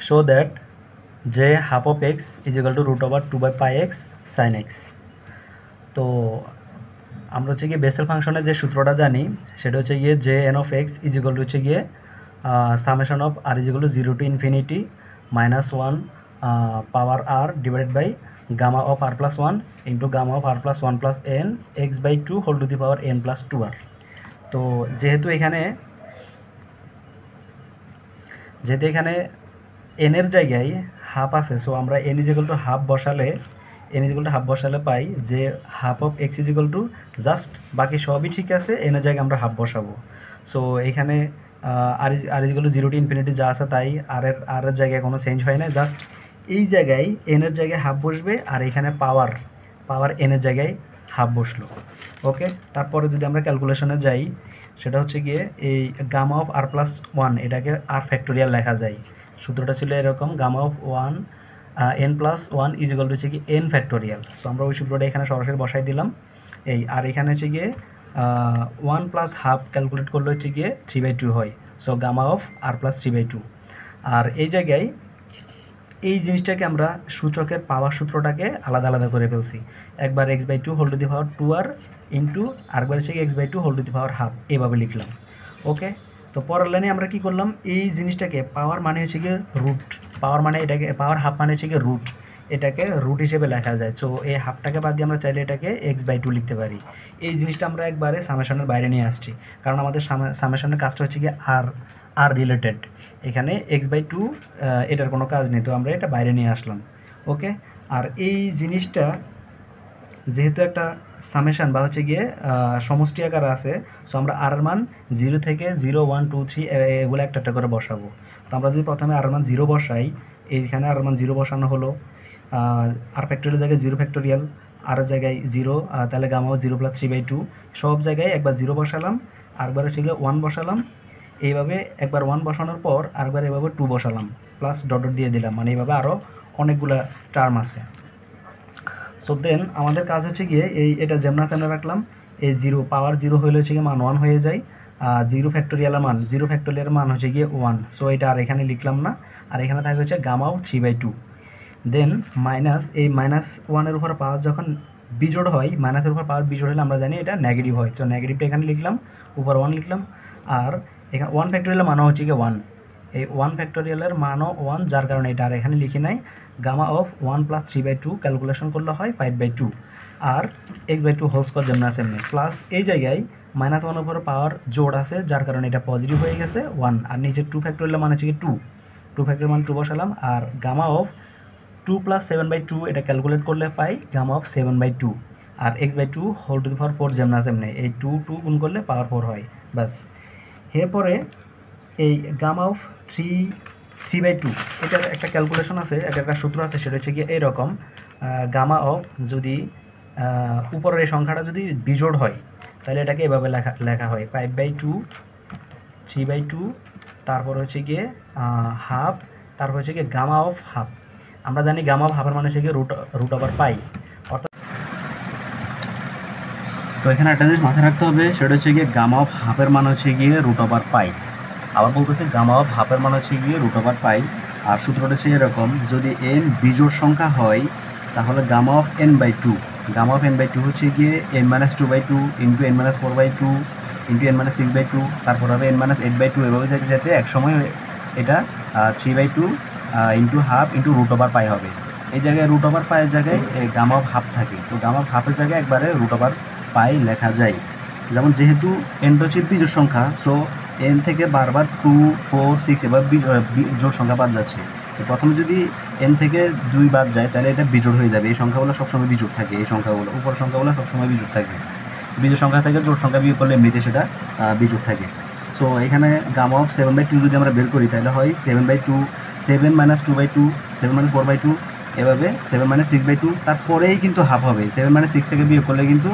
show that j half of x is equal to root over 2 by pi x sin x। তো আমরা হচ্ছে গিয়ে Bessel ফাংশনের যে সূত্রটা জানি সেটা হচ্ছে গিয়ে J n of x is equal to হচ্ছে গিয়ে summation of r is equal to 0 to infinity -1 power r divided by gamma of r plus 1 into gamma of r plus 1 plus n x by 2 whole to the power n plus 2 r. তো যেহেতু এখানে এনের জায়গায় half আছে, so আমরা n is equal to half বসালে পাই যে half of x is equal two just বাকি সবই ঠিক আছে, এনের জায়গায় আমরা হাফ বসাবো। সো এখানে r is equal to 0 to infinity যা আছে তাই আর এর জায়গায় কোনো চেঞ্জ হয় না, জাস্ট এই জায়গায় এনের জায়গায় হাফ বসবে আর এখানে পাওয়ার এনের জায়গায় হাফ বসলো। ওকে, তারপরে যদি আমরা ক্যালকুলেশনে যাই সেটা হচ্ছে গিয়ে এই গামা অফ আর প্লাস 1 এটাকে আর ফ্যাক্টোরিয়াল লেখা যায়। সূত্রটা ছিল এরকম, gamma of 1 n plus 1 is equal to হচ্ছে কি এন ফ্যাক্টোরিয়াল। তো আমরা ওই সূত্রটা এখানে সরাসরি বসাই দিলাম এই, আর এখানে হচ্ছে গিয়ে 1 প্লাস হাফ ক্যালকুলেট করলে হচ্ছে গিয়ে 3/2 হয়। So gamma of r plus 3/2। আর এই জায়গায় এই জিনিসটাকে আমরা সূচকের পাওয়ার সূত্রটাকে আলাদা আলাদা করে ফেলছি। একবার x/2 whole to the power 2r into আরেকবার হচ্ছে x/2 whole to the power half, এভাবে লিখলাম। ওকে, তো পরের লাইনে আমরা কি করলাম, এই জিনিসটাকে পাওয়ার মানে হচ্ছে গিয়ে রুট, পাওয়ার মানে এটাকে পাওয়ার হাফ মানে হচ্ছে গিয়ে রুট, এটাকে রুট হিসেবে লেখা যায়। সো এই হাফটাকে বাদ দিয়ে আমরা চাইলে এটাকে x/2 লিখতে পারি। এই জিনিসটা আমরা একবারে সামেশনের বাইরে নিয়ে আসছি, কারণ আমাদের সামেশনের কাজটা হচ্ছে গিয়ে আর রিলেটেড, এখানে x/2 এটার কোনো কাজ নেই, তো আমরা এটা বাইরে নিয়ে আসলাম। ওকে, আর এই জিনিসটা যেহেতু একটা সামেশন বা হচ্ছে গিয়ে সমষ্টি আকার আছে, সো আমরা আর এর মান 0 থেকে 0 1 2 3 এগুলো একটা একটা করে বসাবো। তো আমরা যদি প্রথমে আর এর মান 0 বসাই, এইখানে আর এর মান 0 বসানো হলো, আর ফ্যাক্টোরিয়াল জায়গায় 0 ফ্যাক্টোরিয়াল, আর জায়গায় 0, তাহলে গামাও 0 প্লাস 3/2, সব জায়গায় একবার 0 বসালাম, আরেকবার হচ্ছে গিয়ে 1 বসালাম, এইভাবে একবার 1 বসানোর পর আরেকবার এভাবে 2 বসালাম, প্লাস ডট ডট দিয়ে দিলাম, মানে এইভাবে আরও অনেকগুলা টার্ম আছে। সো দেন আমাদের কাজ হচ্ছে গিয়ে এটা যেমন তেমন রাখলাম, এই 0 পাওয়ার 0 হলে হচ্ছে গিয়ে মান 1 হয়ে যায়, 0 ফ্যাক্টোরিয়ালের মান হচ্ছে গিয়ে 1। সো এটা আর এখানে লিখলাম না, আর এখানে থাকে হচ্ছে গামাও 3/2। দেন মাইনাস এই -1-এর উপর পাওয়ার যখন বিজোড় হয়, মাইনাসের উপর পাওয়ার বিজোড় হলে আমরা জানি এটা নেগেটিভ হয়। সো নেগেটিভটা এখানে লিখলাম, উপর 1 লিখলাম, আর এখানে 1 ফ্যাক্টোরিয়ালের মানও হচ্ছে গিয়ে 1, এই 1 ফ্যাক্টোরিয়ালের মানও 1, যার কারণে এটা আর এখানে লিখি নাই। গামা অফ 1 প্লাস 3/2 ক্যালকুলেশন করলে হয় 5/2, আর x/2 হোল স্কোয়ার যেমন আছে এমনি, প্লাস এই জায়গায় -1-এর উপর পাওয়ার জোড় আছে, যার কারণে এটা পজিটিভ হয়ে গেছে 1, আর নিচে 2 ফ্যাক্টোরিয়ালের মান হচ্ছে কি 2 ফ্যাক্টোরিয়াল মান 2 বসালাম, আর গামা অফ 2 প্লাস 7/2 এটা ক্যালকুলেট করলে পাই গামা অফ 7/2, আর x/2 whole to the power 4 যেমন আছে এমনি, এই 2 গুণ করলে পাওয়ার 4 হয়, ব্যাস। এরপরে এই গামা অফ 3/2 এটার একটা ক্যালকুলেশন আছে, একটা সূত্র আছে, সেটা হচ্ছে গিয়ে এইরকম, গামা অফ যদি উপরের এই সংখ্যাটা যদি বিজোড় হয় তাহলে এটাকে এভাবে লেখা হয় 5/2 3/2, তারপর হচ্ছে গিয়ে হাফ, তারপর হচ্ছে গিয়ে গামা অফ হাফ। আমরা জানি গামা অফ হাফের মানে হচ্ছে গিয়ে রুট ওভার পাই, অর্থাৎ তো এখানে একটা জিনিস মাথায় রাখতে হবে, সেটা হচ্ছে গিয়ে গামা অফ হাফের মান হচ্ছে গিয়ে রুট ওভার পাই। আবার বলতেছে গামা অফ হাফের মান হচ্ছে গিয়ে রুট ওভার পাই, আর সূত্রটা হচ্ছে এরকম, যদি n বিজোড় সংখ্যা হয় তাহলে gamma of n/2, gamma of n/2 হচ্ছে গিয়ে n-2/2 into n-4/2 into n-6/2, তারপর হবে n-8/2, এভাবে যেতে এক সময় এটা 3/2 into half into root over pi হবে। এই জায়গায় রুট ওভার পাইয়ের জায়গায় গামা অফ হাফ থাকে, তো গামা অফ হাফের জায়গায় একবারে রুট ওভার পাই লেখা যায়। যেমন যেহেতু এনটা হচ্ছে বিজোড় সংখ্যা, সো এন থেকে বারবার 2 4 6 এবার জোড় সংখ্যা বাদ যাচ্ছে, তো প্রথমে যদি এন থেকে 2 বাদ যায় তাহলে এটা বিজোড় হয়ে যাবে। এই সংখ্যাগুলো সবসময় বিজোড় থাকে, এই সংখ্যাগুলো উপর সংখ্যাগুলো সবসময় বিজোড় থাকে, বিজোড় সংখ্যা থেকে জোড় সংখ্যা বিয়োগ করলে এমনিতে সেটা বিজোড় থাকে। সো এখানে গামা অফ 7/2 যদি আমরা বের করি তাহলে হয় 7/2, 7 - 2/2, 7 - 4/2, এভাবে 7 - 6/2, তারপরেই কিন্তু হাফ হবে। 7 - 6 থেকে বিয়োগ করলে কিন্তু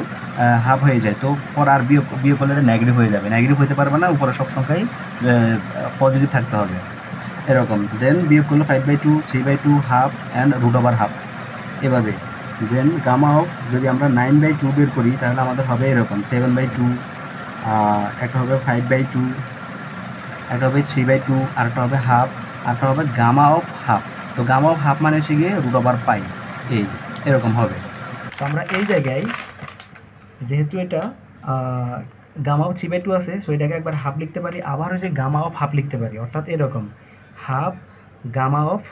হাফ হয়ে যায়, তো পর আর বিয়োগ করলে এটা নেগেটিভ হয়ে যাবে, নেগেটিভ হতে পারবে না, উপরে সব সংখ্যাই পজিটিভ থাকতে হবে এরকম। দেন বিয়োগ করলে 5/2, 3/2, half and root over half, এভাবে। দেন গামা অফ যদি আমরা 9/2 বের করি তাহলে আমাদের হবে এরকম 7/2, একটা হবে 5/2, একটা হবে 3/2, আর একটা হবে হাফ, আরটা হবে গামা অফ হাফ। তো গামা অফ হাফ মানে হচ্ছে গিয়ে রুট ওভার পাই, এই এরকম হবে। তো আমরা এই জায়গায় যেহেতু এটা গামা অফ 3/2 আছে, সো এটাকে একবার হাফ লিখতে পারি, আবার হচ্ছে গামা অফ হাফ লিখতে পারি, অর্থাৎ এরকম হাফ গামা অফ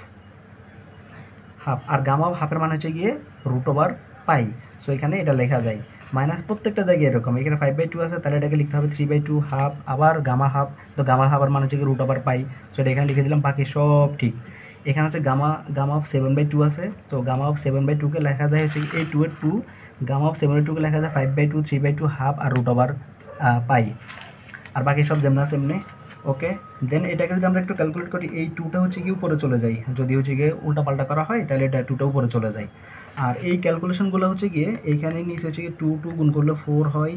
হাফ। আর গামা অফ হাফের মানে হচ্ছে গিয়ে রুট ওভার পাই। সো এখানে এটা লেখা যায় মাইনাস প্রত্যেকটা জায়গায় এরকম। এখানে 5/2 আছে, তাহলে এটাকে লিখতে হবে 3/2 হাফ, আবার গামা হাফ। তো গামা হাফ আর মানে হচ্ছে গিয়ে রুট ওভার পাই। সো এটা এখানে লিখে দিলাম, বাকি সব ঠিক। এখানে হচ্ছে গামা অফ 7/2 আছে, তো গামা অফ 7/2কে লেখা যায় হচ্ছে এই 2 এর 2, গামা অফ 7/2কে লেখা যায় 5/2, 3/2 হাফ আর রুট ওভার পাই। আর বাকি সব যেমন আছে এমনি। ওকে, দেন এটাকে যদি আমরা একটু ক্যালকুলেট করি, এই 2টা হচ্ছে গিয়ে উপরে চলে যায়, যদি হচ্ছে গিয়ে উল্টাপাল্টা করা হয় তাহলে এটা 2টা উপরে চলে যায়। আর এই ক্যালকুলেশনগুলো হচ্ছে গিয়ে এইখানে নিচে হচ্ছে গিয়ে 2 গুণ করলে 4 হয়,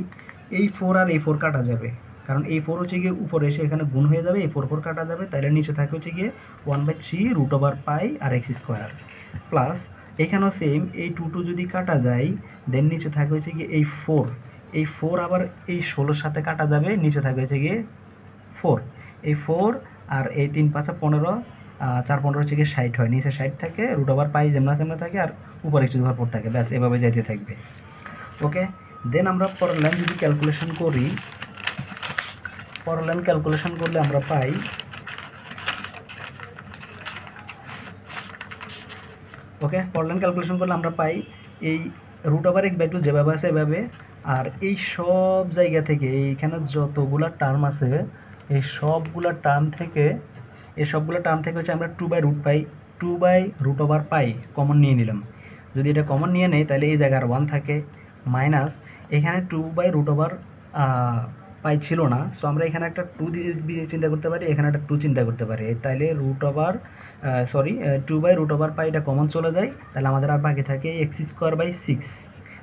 এই 4 আর এই 4 কাটা যাবে, কারণ এই 4 হচ্ছে গিয়ে উপরে এসে এখানে গুণ হয়ে যাবে, এই 4 কাটা যাবে, তাহলে নিচে থাকে হচ্ছে গিয়ে 1/3 রুট ওভার পাই আর এক্স স্কোয়ার। প্লাস এখানেও সেম, এই 2 যদি কাটা যায়, দেন নিচে থাকে হচ্ছে গিয়ে এই 4, এই 4 আবার এই 16-র সাথে কাটা যাবে, নিচে থাকে হচ্ছে গিয়ে 4, এই 4 আর এই 3 5 15, 4 15 হচ্ছে গিয়ে 60 হয়, নিচে 60 থাকে, রুট ওভার পাই যেমন থাকে, আর উপরে x ওভার 4 থাকে, ব্যাস এভাবে যাইতে থাকবে। ওকে, দেন আমরা পরের লাইন যদি ক্যালকুলেশন করি, পরের লাইন ক্যালকুলেশন করলে আমরা পাই ওকে, পরের লাইন ক্যালকুলেশন করলে আমরা পাই এই রুট ওভার x/2 যেভাবে আছে এভাবে। আর এই সব জায়গা থেকে এইখানে যতগুলা টার্ম আছে, এই সবগুলা টার্ম থেকে হচ্ছে আমরা 2/√, 2/√ ওভার পাই কমন নিয়ে নিলাম। যদি এটা কমন নিয়ে নেই তাহলে এই জায়গার 1 থাকে, মাইনাস এখানে 2/√ ওভার পাই ছিল না, সো আমরা এখানে একটা 2 দিয়ে চিন্তা করতে পারি, এখানে একটা 2 চিন্তা করতে পারি, তাইলে 2/√ ওভার পাই এটা কমন চলে যায়, তাহলে আমাদের আর বাকি থাকে x²/6।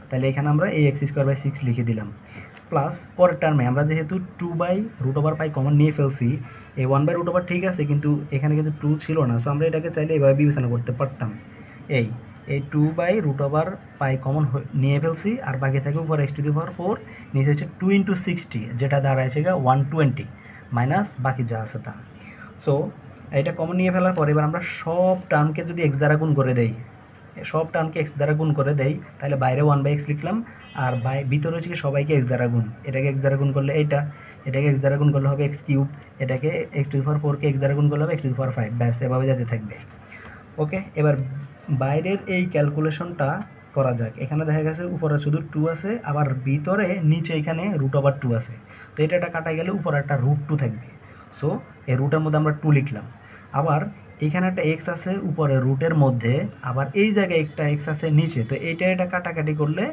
তাহলে এখানে আমরা এই x²/6 লিখে দিলাম। প্লাস পরের টার্মে আমরা যেহেতু 2/√ ওভার পাই কমন নিয়ে ফেলছি, এই 1/√ ওভার ঠিক আছে, কিন্তু এখানে কিন্তু 2 ছিল না, সো আমরা এটাকে চাইলে এভাবে বিবেচনা করতে পারতাম, এই 2/√ ওভার পাই কমন নিয়ে ফেলছি, আর বাকি থাকে উপর x⁴, নিচে হচ্ছে 2 × 60, যেটা দাঁড়ায় গিয়ে 120 মাইনাস বাকি যা আছে তা। সো এটা কমন নিয়ে ফেলার পর এবার আমরা সব টার্মকে যদি x দ্বারা গুণ করে দেই, তাহলে বাইরে 1/x লিখলাম, আর ভিতরে হচ্ছে সবাইকে x দ্বারা গুণ, এটাকে x দ্বারা গুণ করলে এটাকে x দ্বারা গুণ করলে হবে x³, এটাকে x⁴কে x দ্বারা গুণ করলে হবে x⁵, ব্যাস এভাবে যেতে থাকবে। ওকে, এবার বাইরের এই ক্যালকুলেশনটা করা যাক। এখানে দেখা গেছে উপরে শুধু 2 আছে, আবার ভিতরে নিচে এখানে √2 আছে, তো এটা কাটা গেলে উপরে একটা √2 থাকবে। সো এই রুটের মধ্যে আমরা 2 লিখলাম। আবার এখানে একটা x আছে উপরে রুটের মধ্যে, আবার এই জায়গায় একটা x আছে নিচে, তো এটা কাটাকাটি করলে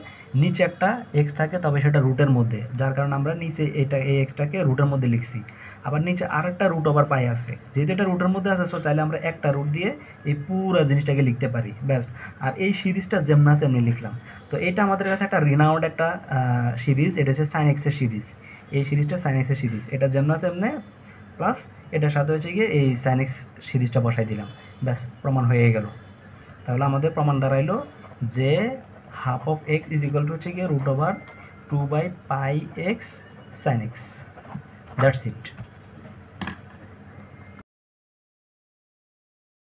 নিচে একটা x থাকে, তবে সেটা রুটের মধ্যে, যার কারণে আমরা নিচে এই xটাকে রুটের মধ্যে লিখছি। আবার নিচে আরেকটা √ ওভার পাই আছে, যেহেতু এটা রুটের মধ্যে আছে, সো চাইলে আমরা একটা রুট দিয়ে এই পুরো জিনিসটাকে লিখতে পারি, ব্যাস। আর এই সিরিজটা যেমন আছে এমনি লিখলাম। তো এটা আমাদের কাছে একটা রিনাউন্ড একটা সিরিজ, এটা হচ্ছে sin x এর সিরিজ, এই সিরিজটা sin x এর সিরিজ, এটা যেমন আছে এমনি, প্লাস এটার সাথে হচ্ছে গিয়ে এই sin x সিরিজটা বসাই দিলাম, ব্যাস প্রমাণ হয়ে গেল। তাহলে আমাদের প্রমাণ দাঁড়াইলো যে হাফ অফ x হচ্ছে গিয়ে √2/πx sin x, that's it.